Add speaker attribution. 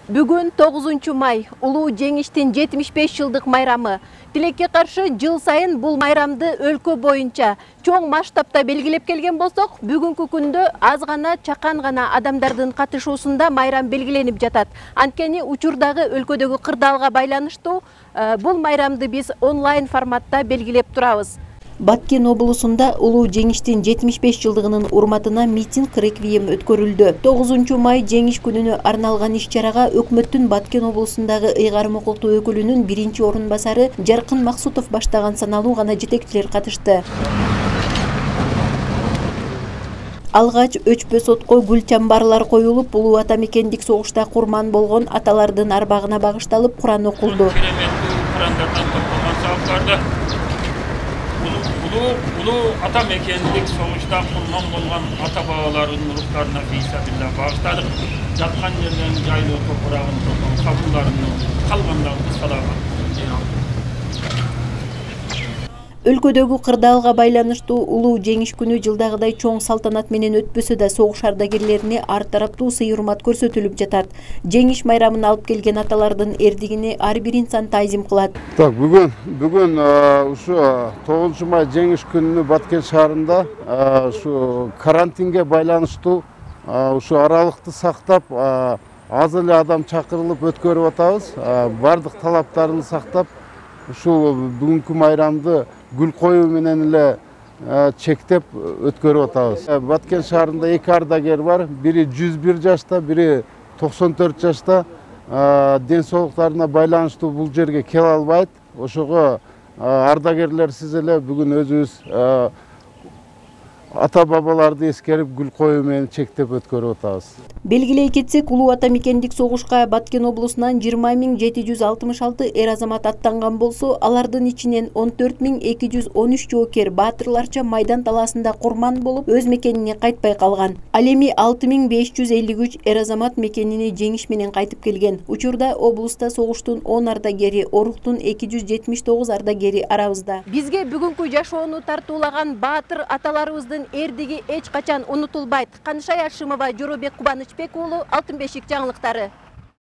Speaker 1: Бүгін 9 май Улуу Жеңиштин 75 жылдык майрамы. Тилекке каршы жыл сайын бул майрамды өлкө боюнча чоң масштабта белгилеп келген болсок, бүгүнкү күндө аз гана чакан гана адамдардын катышуусунда майрам белгиленип жатат. Анткени учурдагы өлкөдөгү кырдаалга байланыштуу бул майрамды биз онлайн форматта белгилеп турабыз. Баткен облусунда Улуу Жеңиштин 75 жылдыгынын урматына митинг реквием өткөрүлдү. 9 май Жеңиш күнүнө арналган иш-чарага өкмөттүн Баткен облусундагы ыйгарым укуктуу өкүлүнүн биринчи орун басары Жаркын Максутов баштаган саналуу гана жетекчилер катышты. Алгач өчпө сотко гүл чамбарлар коюлуп, улуу ата мекендик согушта курман болгон аталардын арбагына багышталып Куран окулду.
Speaker 2: Улуу ата мекендик согушта курман болгон ата бабалардын рухтарына фисабилла багыштадык. Жаткан жерден жайлуу топурагын кабылдарынын калгандарын саламат.
Speaker 1: Өлкөдөгү кырдаалга байланыштуу Улуу Жеңиш күнү жылдагыдай чоң салтанат менен өтпөсө да согуш ардагерлерине ар тараптуу сый-урмат көрсөтүлүп жатат. Жеңиш майрамын алып келген аталардын эрдигине ар бир инсан таазим кылат.
Speaker 3: Бүгүн ушу 9 май Жеңиш күнүнү Баткен шаарында ушу карантинге байланыштуу ушу аралыкты сактап аз эле адам чакырылып өткөрүп атабыз. Бардык талаптарын сактап ушул бүгүнкү майрамды гүл коюу менен эле чектеп өткөрүп атабыз. Баткен шаарында 2 ардагер бар. Бири 101 жашта, бири 94 жашта. Ден соолуктарына байланыштуу бул жерге келе албайт. Ошого ардагерлер сиз эле бүгүн өзүбүз ата бабаларды эскерип гүл коюу менен чектеп өткөрүп атабыз.
Speaker 1: Белгилей кетсек, улуу ата мекендик согушка Баткен облусунан 20.766 эр азамат аттанган болсо, алардын ичинен 14.213 жоокер баатырларча майдан талаасында курман болуп, өз мекенине кайтпай калган. Ал эми 6.553 эр азамат мекенине жеңиш менен кайтып келген. Учурда облуста согуштун 10 ардагери, оруктун 279 ардагери арабызда. Бизге бүгүнкү жашоону тартуулаган баатыр аталарыбыздын эрдиги эч качан унутулбайт. Канышай Ашимова, Жоробек Кубанычбек уулу, Алтын бешик жаңылыктары.